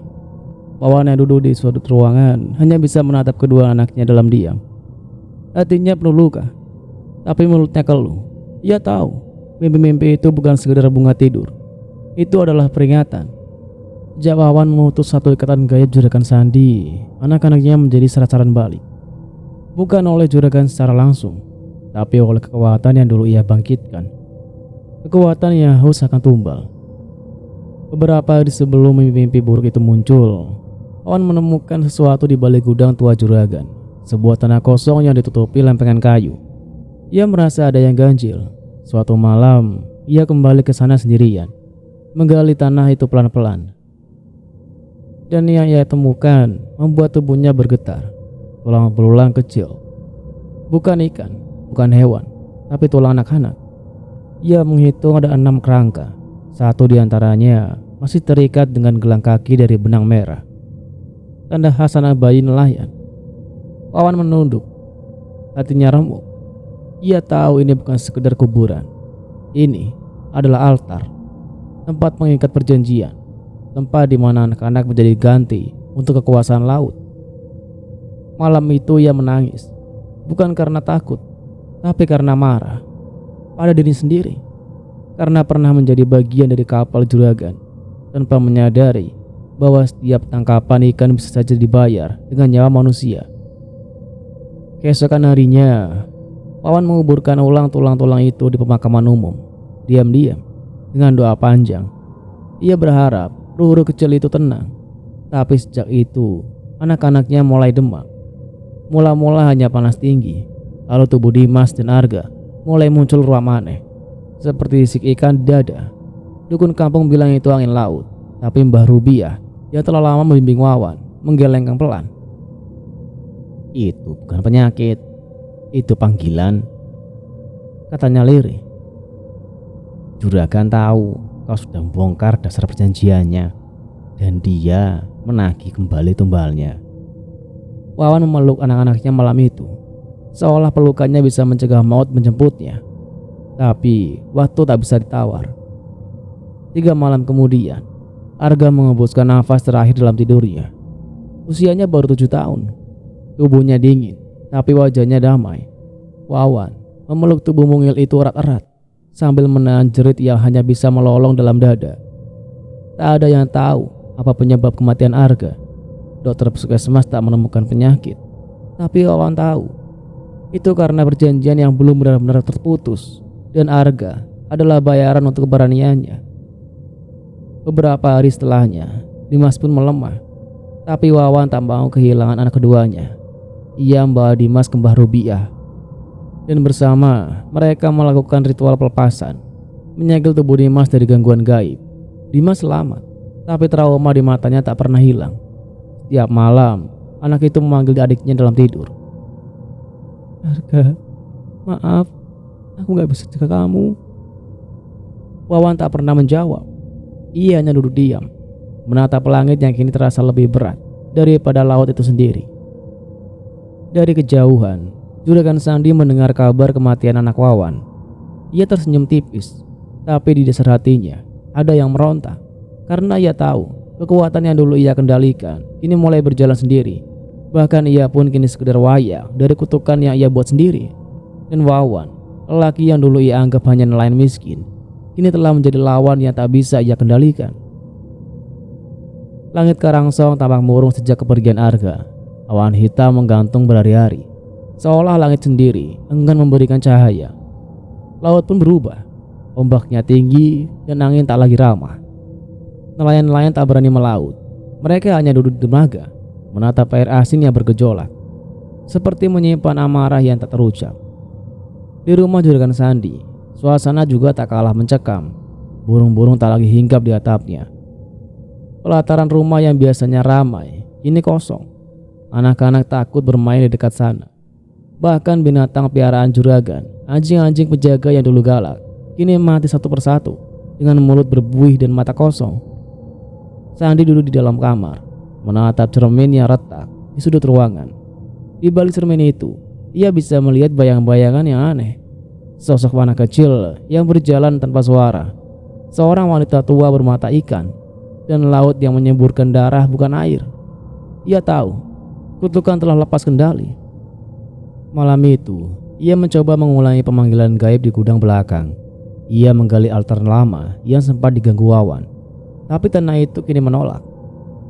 Wawan yang duduk di sudut ruangan hanya bisa menatap kedua anaknya dalam diam. Hatinya penuh luka, tapi mulutnya keluh. Ia tahu mimpi-mimpi itu bukan sekedar bunga tidur. Itu adalah peringatan. Sejak Wawan memutus satu ikatan gaib juragan Sandi, anak-anaknya menjadi sasaran balik. Bukan oleh juragan secara langsung, tapi oleh kekuatan yang dulu ia bangkitkan. Kekuatan yang haus akan tumbal. Beberapa hari sebelum mimpi-mimpi buruk itu muncul, Wawan menemukan sesuatu di balik gudang tua juragan. Sebuah tanah kosong yang ditutupi lempengan kayu. Ia merasa ada yang ganjil. Suatu malam, ia kembali ke sana sendirian, menggali tanah itu pelan-pelan. Dan yang ia temukan membuat tubuhnya bergetar. Tulang belulang kecil. Bukan ikan, bukan hewan, tapi tulang anak-anak. Ia menghitung ada 6 kerangka. Satu di antaranya masih terikat dengan gelang kaki dari benang merah. Tanda khas anak bayi nelayan. Wawan menunduk. Hatinya remuk. Ia tahu ini bukan sekedar kuburan. Ini adalah altar. Tempat mengikat perjanjian. Tempat di mana anak-anak menjadi ganti untuk kekuasaan laut. Malam itu ia menangis. Bukan karena takut, tapi karena marah pada diri sendiri. Karena pernah menjadi bagian dari kapal juragan tanpa menyadari bahwa setiap tangkapan ikan bisa saja dibayar dengan nyawa manusia. Keesokan harinya, Wawan menguburkan ulang tulang-tulang itu di pemakaman umum. Diam-diam, dengan doa panjang. Ia berharap ruh-ruh kecil itu tenang. Tapi sejak itu, anak-anaknya mulai demam. Mula-mula hanya panas tinggi. Lalu tubuh Dimas dan Arga mulai muncul ruam aneh, seperti sik ikan di dada. Dukun kampung bilang itu angin laut. Tapi Mbah Rubiah yang telah lama membimbing Wawan menggelengkan pelan. Itu bukan penyakit, itu panggilan, katanya lirih. Juragan tahu kau sudah membongkar dasar perjanjiannya, dan dia menagih kembali tumbalnya. Wawan memeluk anak-anaknya malam itu, seolah pelukannya bisa mencegah maut menjemputnya. Tapi waktu tak bisa ditawar. 3 malam kemudian, Arga mengembuskan nafas terakhir dalam tidurnya. Usianya baru 7 tahun. Tubuhnya dingin, tapi wajahnya damai. Wawan memeluk tubuh mungil itu erat-erat, sambil menahan jerit yang hanya bisa melolong dalam dada. Tak ada yang tahu apa penyebab kematian Arga. Dokter puskesmas tak menemukan penyakit, tapi Wawan tahu itu karena perjanjian yang belum benar-benar terputus, dan Arga adalah bayaran untuk keberaniannya. Beberapa hari setelahnya, Dimas pun melemah, tapi Wawan tak mau kehilangan anak keduanya. Ia membawa Dimas ke Mbah Rubiah, dan bersama mereka melakukan ritual pelepasan, menyegel tubuh Dimas dari gangguan gaib. Dimas selamat, tapi trauma di matanya tak pernah hilang. Tiap malam, anak itu memanggil adiknya dalam tidur. Arga, maaf, aku gak bisa jaga kamu. Wawan tak pernah menjawab. Ia hanya duduk diam, menatap langit yang kini terasa lebih berat daripada laut itu sendiri. Dari kejauhan, juragan Sandi mendengar kabar kematian anak Wawan. Ia tersenyum tipis, tapi di dasar hatinya ada yang meronta. Karena ia tahu kekuatan yang dulu ia kendalikan kini mulai berjalan sendiri. Bahkan ia pun kini sekedar wayang dari kutukan yang ia buat sendiri. Dan Wawan, lelaki yang dulu ia anggap hanya nelayan miskin, kini telah menjadi lawan yang tak bisa ia kendalikan. Langit Karangsong tampak murung sejak kepergian Arga. Awan hitam menggantung berhari-hari, seolah langit sendiri enggan memberikan cahaya. Laut pun berubah, ombaknya tinggi dan angin tak lagi ramah. Nelayan-nelayan tak berani melaut. Mereka hanya duduk di dermaga, menatap air asin yang bergejolak, seperti menyimpan amarah yang tak terucap. Di rumah juragan Sandi, suasana juga tak kalah mencekam. Burung-burung tak lagi hinggap di atapnya. Pelataran rumah yang biasanya ramai kini kosong. Anak-anak takut bermain di dekat sana. Bahkan binatang piaraan juragan, anjing-anjing penjaga yang dulu galak, kini mati satu persatu dengan mulut berbuih dan mata kosong. Sandi duduk di dalam kamar, menatap cermin yang retak di sudut ruangan. Di balik cermin itu, ia bisa melihat bayang-bayangan yang aneh. Sosok anak kecil yang berjalan tanpa suara, seorang wanita tua bermata ikan, dan laut yang menyemburkan darah bukan air. Ia tahu kutukan telah lepas kendali. Malam itu, ia mencoba mengulangi pemanggilan gaib di gudang belakang. Ia menggali altar lama yang sempat diganggu Wawan, Tapi tanah itu kini menolak.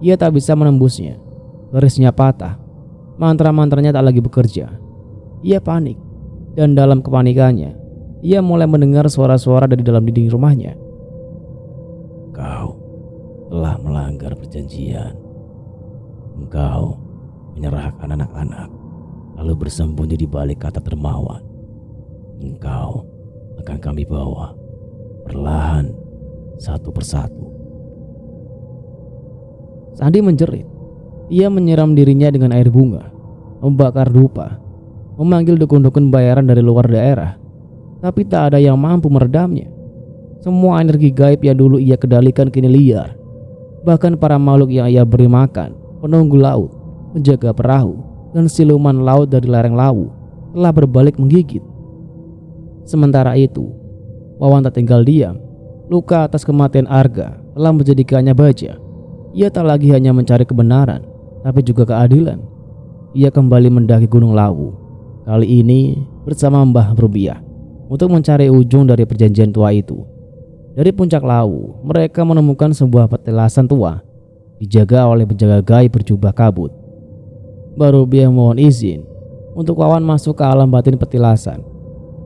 Ia tak bisa menembusnya. Garisnya patah. Mantra-mantranya tak lagi bekerja. Ia panik. Dan dalam kepanikannya, ia mulai mendengar suara-suara dari dalam dinding rumahnya. Kau telah melanggar perjanjian. Engkau menyerahkan anak-anak, lalu bersembunyi di balik kata dermawan. Engkau akan kami bawa perlahan satu persatu. Sandi menjerit. Ia menyiram dirinya dengan air bunga, membakar dupa, memanggil dukun-dukun bayaran dari luar daerah. Tapi tak ada yang mampu meredamnya. Semua energi gaib yang dulu ia kendalikan kini liar. Bahkan para makhluk yang ia beri makan, penunggu laut, penjaga perahu, dan siluman laut dari lereng Lawu telah berbalik menggigit. Sementara itu, Wawan tak tinggal diam. Luka atas kematian Arga telah menjadikannya baja. Ia tak lagi hanya mencari kebenaran, tapi juga keadilan. Ia kembali mendaki Gunung Lawu, kali ini bersama Mbah Rubiah, untuk mencari ujung dari perjanjian tua itu. Dari puncak Lawu, mereka menemukan sebuah petilasan tua, dijaga oleh penjaga gaib berjubah kabut. Mbah Rubiah mohon izin untuk Wawan masuk ke alam batin petilasan.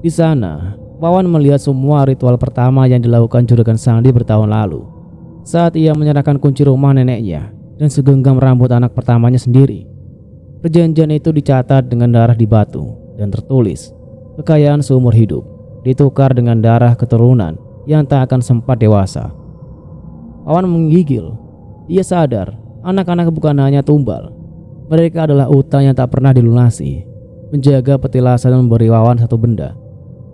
Di sana, Wawan melihat semua ritual pertama yang dilakukan Juragan Sandi bertahun lalu, saat ia menyerahkan kunci rumah neneknya dan segenggam rambut anak pertamanya sendiri. Perjanjian itu dicatat dengan darah di batu dan tertulis, kekayaan seumur hidup ditukar dengan darah keturunan yang tak akan sempat dewasa. Wawan menggigil. Ia sadar anak-anak bukan hanya tumbal. Mereka adalah utang yang tak pernah dilunasi. Menjaga petilasan memberi Wawan satu benda,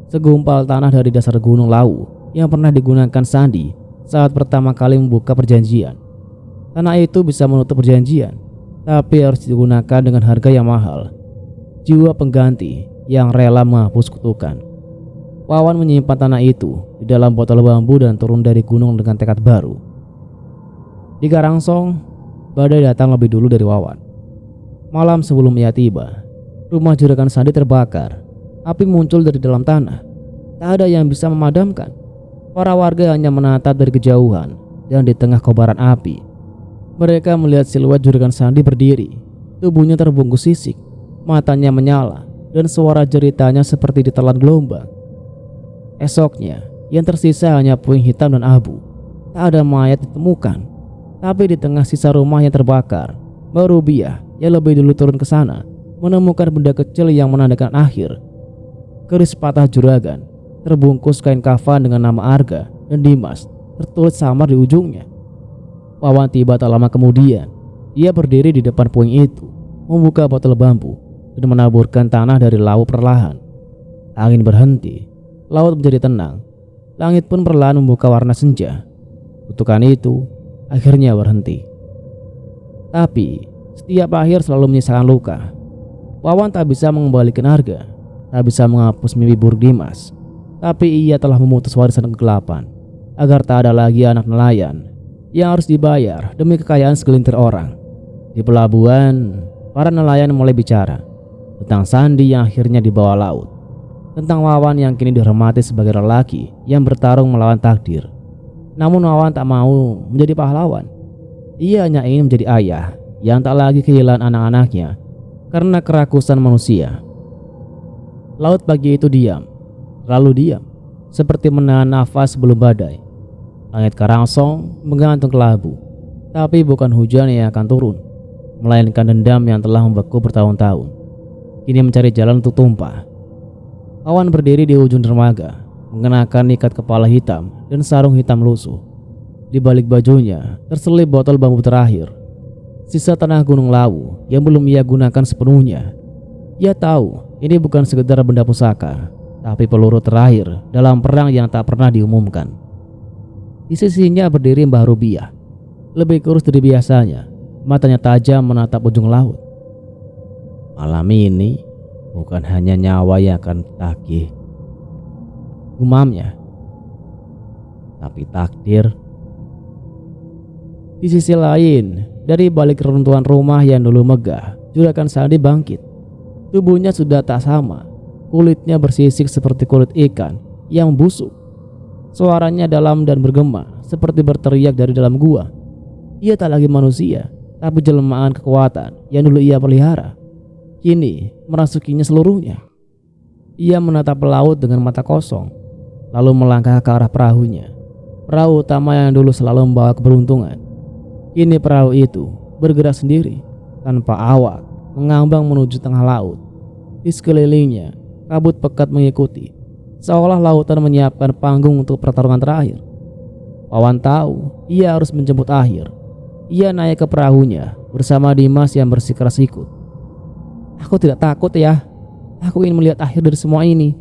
segumpal tanah dari dasar Gunung Lawu yang pernah digunakan Sandi saat pertama kali membuka perjanjian. Tanah itu bisa menutup perjanjian, tapi harus digunakan dengan harga yang mahal. Jiwa pengganti yang rela menghapus kutukan. Wawan menyimpan tanah itu di dalam botol bambu dan turun dari gunung dengan tekad baru. Di Karangsong, badai datang lebih dulu dari Wawan. Malam sebelum ia tiba, rumah Juragan Sandi terbakar. Api muncul dari dalam tanah. Tak ada yang bisa memadamkan. Para warga hanya menatap dari kejauhan, dan di tengah kobaran api, mereka melihat siluet Juragan Sandi berdiri. Tubuhnya terbungkus sisik, matanya menyala, dan suara jeritanya seperti ditelan gelombang. Esoknya, yang tersisa hanya puing hitam dan abu. Tak ada mayat ditemukan. Tapi di tengah sisa rumah yang terbakar, Mbah Rubiah yang lebih dulu turun ke sana menemukan benda kecil yang menandakan akhir. Keris patah juragan, terbungkus kain kafan dengan nama Arga dan Dimas tertulis samar di ujungnya. Wawan tiba tak lama kemudian. Ia berdiri di depan puing itu, membuka botol bambu dan menaburkan tanah dari laut perlahan. Angin berhenti, laut menjadi tenang. Langit pun perlahan membuka warna senja. Kutukan itu akhirnya berhenti. Tapi setiap akhir selalu menyisakan luka. Wawan tak bisa mengembalikan Arga, tak bisa menghapus mimpi buruk Dimas. Tapi ia telah memutus warisan kegelapan, agar tak ada lagi anak nelayan yang harus dibayar demi kekayaan segelintir orang. Di pelabuhan, para nelayan mulai bicara tentang Sandi yang akhirnya dibawa laut, tentang Wawan yang kini dihormati sebagai lelaki yang bertarung melawan takdir. Namun Wawan tak mau menjadi pahlawan. Ia hanya ingin menjadi ayah yang tak lagi kehilangan anak-anaknya karena kerakusan manusia. Laut pagi itu diam, lalu diam, seperti menahan nafas sebelum badai. Langit Karangsong menggantung kelabu, tapi bukan hujan yang akan turun, melainkan dendam yang telah membeku bertahun-tahun, kini mencari jalan untuk tumpah. Wawan berdiri di ujung dermaga, mengenakan ikat kepala hitam dan sarung hitam lusuh. Di balik bajunya terselip botol bambu terakhir, sisa tanah Gunung Lawu yang belum ia gunakan sepenuhnya. Ia tahu ini bukan sekedar benda pusaka, tapi peluru terakhir dalam perang yang tak pernah diumumkan. Di sisinya berdiri Mbah Rubiah, lebih kurus dari biasanya, matanya tajam menatap ujung laut. Malam ini bukan hanya nyawa yang akan tagih, gumamnya, tapi takdir. Di sisi lain, dari balik reruntuhan rumah yang dulu megah, Juragan Sandi bangkit. Tubuhnya sudah tak sama, kulitnya bersisik seperti kulit ikan yang busuk. Suaranya dalam dan bergema seperti berteriak dari dalam gua. Ia tak lagi manusia, tapi jelmaan kekuatan yang dulu ia pelihara. Kini merasukinya seluruhnya. Ia menatap laut dengan mata kosong, lalu melangkah ke arah perahunya. Perahu utama yang dulu selalu membawa keberuntungan. Kini perahu itu bergerak sendiri, tanpa awak, mengambang menuju tengah laut. Di sekelilingnya, kabut pekat mengikuti, seolah lautan menyiapkan panggung untuk pertarungan terakhir. Wawan tahu ia harus menjemput akhir. Ia naik ke perahunya bersama Dimas yang bersikeras ikut. "Aku tidak takut ya. Aku ingin melihat akhir dari semua ini."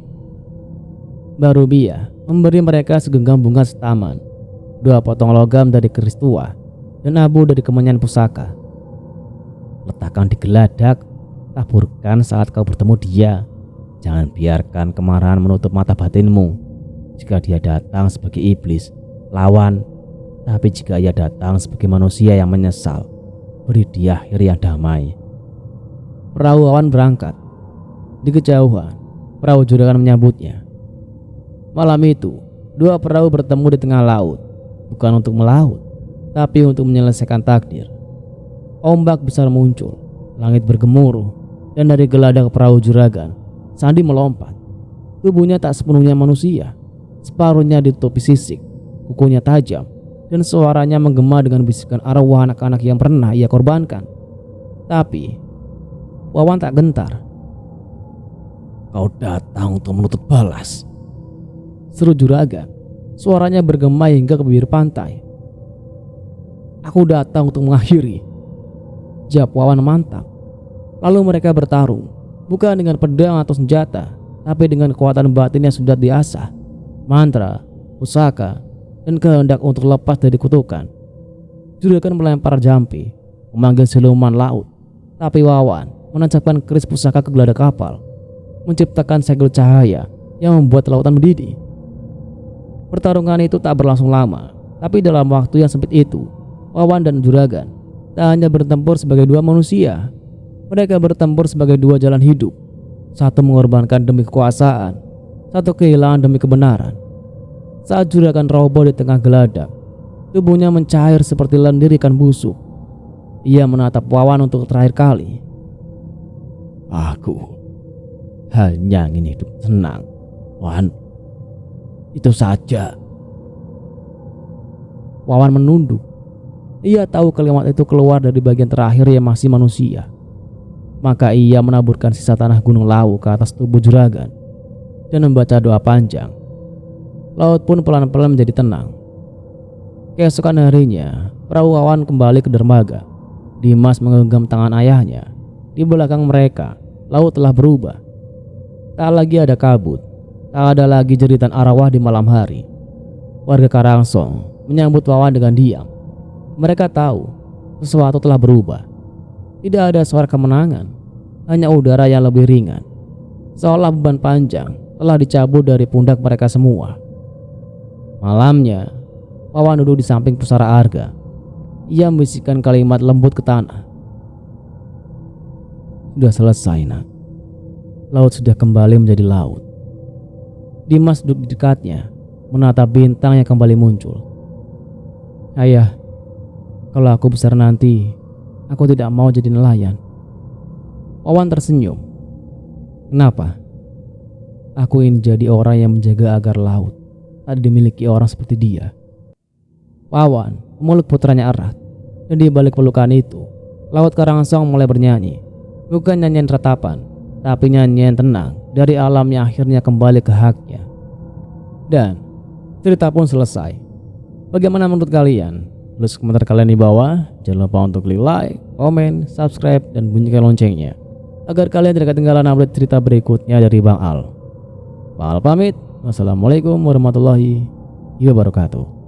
Baru Bia memberi mereka segenggam bunga setaman, 2 potong logam dari keris tua, dan abu dari kemenyan pusaka. "Letakkan di geladak, taburkan saat kau bertemu dia. Jangan biarkan kemarahan menutup mata batinmu. Jika dia datang sebagai iblis, lawan. Tapi jika ia datang sebagai manusia yang menyesal, beri dia akhir yang damai." Perahu Wawan berangkat. Di kejauhan, perahu juragan menyambutnya. Malam itu, 2 perahu bertemu di tengah laut, bukan untuk melaut, tapi untuk menyelesaikan takdir. Ombak besar muncul, langit bergemuruh, dan dari geladak perahu juragan, Sandi melompat. Tubuhnya tak sepenuhnya manusia, separuhnya ditutupi sisik, kukunya tajam, dan suaranya menggema dengan bisikan arwah anak-anak yang pernah ia korbankan. Tapi Wawan tak gentar. "Kau datang untuk menuntut balas," seru juragan. Suaranya bergema hingga ke bibir pantai. "Aku datang untuk mengakhiri," jawab Wawan mantap. Lalu mereka bertarung, bukan dengan pedang atau senjata, tapi dengan kekuatan batin yang sudah diasah, mantra, pusaka, dan kehendak untuk lepas dari kutukan. Juragan melempar jampi, memanggil siluman laut, tapi Wawan menancapkan keris pusaka ke geladak kapal, menciptakan segel cahaya yang membuat lautan mendidih. Pertarungan itu tak berlangsung lama, tapi dalam waktu yang sempit itu, Wawan dan juragan tak hanya bertempur sebagai 2 manusia, mereka bertempur sebagai 2 jalan hidup. Satu mengorbankan demi kekuasaan, satu kehilangan demi kebenaran. Saat juragan roboh di tengah geladak, tubuhnya mencair seperti lendir ikan busuk. Ia menatap Wawan untuk terakhir kali. "Aku hanya ingin hidup tenang, Wan. Itu saja." Wawan menunduk. Ia tahu kalimat itu keluar dari bagian terakhir yang masih manusia. Maka ia menaburkan sisa tanah gunung Lawu ke atas tubuh juragan dan membaca doa panjang. Laut pun pelan-pelan menjadi tenang. Keesokan harinya, perahu Wawan kembali ke dermaga. Dimas menggenggam tangan ayahnya. Di belakang mereka, laut telah berubah. Tak lagi ada kabut, tak ada lagi jeritan arwah di malam hari. Warga Karangsong menyambut Wawan dengan diam. Mereka tahu sesuatu telah berubah. Tidak ada suara kemenangan, hanya udara yang lebih ringan, seolah beban panjang telah dicabut dari pundak mereka semua. Malamnya, Wawan duduk di samping pusara Arga. Ia membisikkan kalimat lembut ke tanah. "Sudah selesai, nak. Laut sudah kembali menjadi laut." Dimas duduk di dekatnya, menatap bintang yang kembali muncul. "Ayah, kalau aku besar nanti, aku tidak mau jadi nelayan." Wawan tersenyum. "Kenapa?" "Aku ingin jadi orang yang menjaga agar laut tak dimiliki orang seperti dia." Wawan memeluk putranya erat, dan di balik pelukan itu, laut Karangsong mulai bernyanyi. Bukan nyanyian ratapan, tapi nyanyian tenang dari alam yang akhirnya kembali ke haknya. Dan cerita pun selesai. Bagaimana menurut kalian? Tulis komentar kalian di bawah. Jangan lupa untuk klik like, komen, subscribe, dan bunyikan loncengnya agar kalian tidak ketinggalan update cerita berikutnya dari Bang Al. Bang Al pamit. Wassalamualaikum warahmatullahi wabarakatuh.